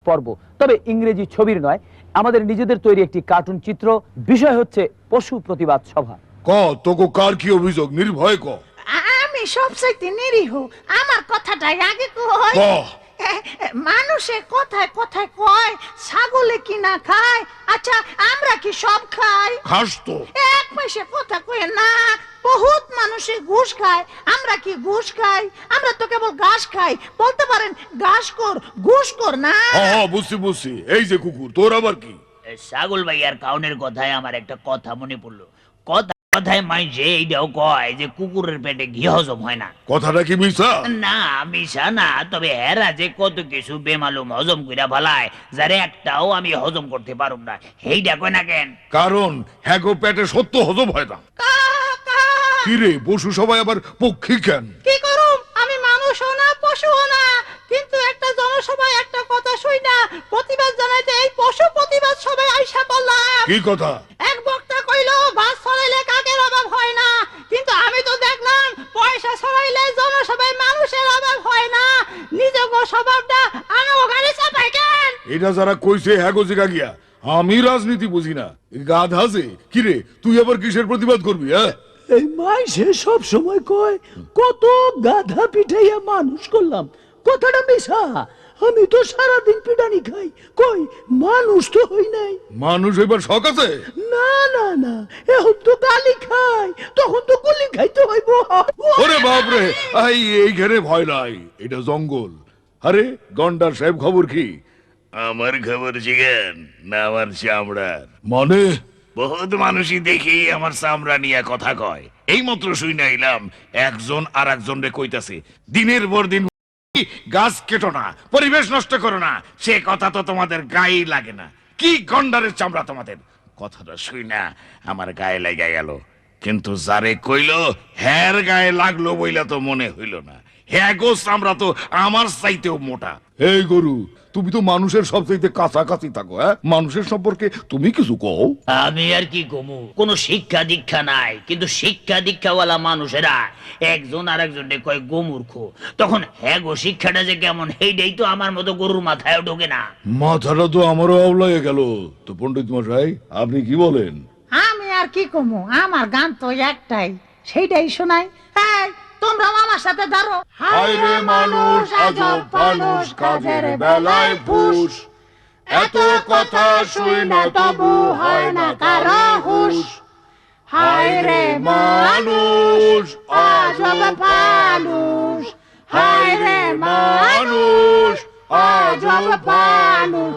পর্ব, তবে ইংরেজি ছবির নয়, আমাদের নিজেদের তৈরি একটি কার্টুন চিত্র। বিষয় হচ্ছে পশু প্রতিবাদ সভা। ক তোকে কার কি অভিযোগ? নির্ভয় ক। আমি সবচাইতে নিরীহ, আমার কথাটাই আগে কই। ক। মানুষে কথায় কথায় কয় ছাগলে কি না খায়। আচ্ছা আমরা কি সব খাই? খাস তো। এক পয়সা কথা কয় না, বহুত মানুষে ঘুষ খায়। আমরা কি ঘুষ খাই? আমরা তো কেবল ঘাস খাই। বলতে পারেন ঘাসকর, ঘুষখোর না। হ্যাঁ বুঝছি। এই যে কুকুর, তোর আবার কি? ছাগল ভাই আর কাউনের কথায় আমার একটা কথা মনে পড়লো। কথায় মাইছে এইটাও কয় যে কুকুরের পেটে ঘি হজম হয় না। কথাটা কি মিছা? না মিশা না, তবে হেরা যে কত কিছু বেমালুম হজম কইরা ফেলায়, যারে একটাও আমি হজম করতে পারুম না। হেইটা কয় না কেন? কারণ হ্যাগো পেটে সত্য হজম হয় না। কি রে, পশু সবাই আবার পক্ষী কেন? কি করুম, আমি মানুষও না পশুও না, কিন্তু একটা জনসভায় একটা কথা শুই না প্রতিবাদ জানাইতে এই পশু প্রতিবাদ সবাই আইসা করলাম। কি কথা? এক বক্তা কইলো বাস ছড়াইলে কাকের অভাব হয় না, কিন্তু আমি তো দেখলাম পয়সা ছড়াইলে জনসভায় মানুষের অভাব হয় না। নিজের স্বভাবটা আমার ওখানে চাপাই কেন? এটা যারা কইছে হ্যাগো জিগা গিয়া। আমি রাজনীতি বুঝি না, গাধা যে। কি রে, তুই আবার কিসের প্রতিবাদ করবি? হ্যাঁ, এই মাইসে সব সময় কয় কত গাধা পিঠাইয়া মানুষ করলাম, কথাটা মিছা। আমি তো সারাদিন পিটানি খাই, কই মানুষ তো হই নাই। মানুষ এবার শখ আছে? না না না, এখন তো গালি খাই, তখন তো গুলি খাইতে হইব। ওরে বাপরে, এইখানে ভয় নাই, এটা জঙ্গল। আরে গন্ডার সাহেব, খবর কি? আমার খবর জিজ্ঞেন না আমার চামড়ার। মানে? বহুত মানুষই দেখি আমার চামড়া নিয়ে কথা কয়। এই মাত্র শুই না এলাম একজন আর একজন রে কইতাছে দিনের পর দিন গাছ কেটো না, পরিবেশ নষ্ট করো না। সে কথা তো তোমাদের গায়ে লাগে না। কি গন্ডারের চামড়া তোমাদের! কথাটা শুই না আমার গায়ে লাগা গেল, কিন্তু যারে কইলো হ্যার গায়ে লাগলো বইলা তো মনে হইল না। হ্যাঁ গো, চামড়া তো আমার চাইতেও মোটা। এই গরু, তুমি তো মানুষের সবচাইতে কাছাকাছি থাকো। হ্যাঁ, মানুষের সম্পর্কে তুমি কিছু কও। আমি আর কি কমু, কোনো শিক্ষা দীক্ষা নাই, কিন্তু শিক্ষা দীক্ষাওয়ালা মানুষেরা একজন আর একজনকে কয় গোমূর্খ। তখন হ্যাঁ গো, শিক্ষাটা যে কেমন সেইটাই তো আমার মতো গরুর মাথায় ঢোকে না। মাথাটা তো আমারও আওলায় গেল। তো পণ্ডিত মশাই, আপনি কি বলেন? আমি আর কি কমু, আমার গান তো একটাই, সেইটাই শোনাই। এই তোমরা আমার সাথে ধরো। হায় রে মানুষ, আজব মানুষ, কাজের বেলায় ফুস। এত কথা শুই না তবু হয় না কারো হুঁশ। হায় রে মানুষ, আজব মানুষ। হায় রে মানুষ, আজব মানুষ।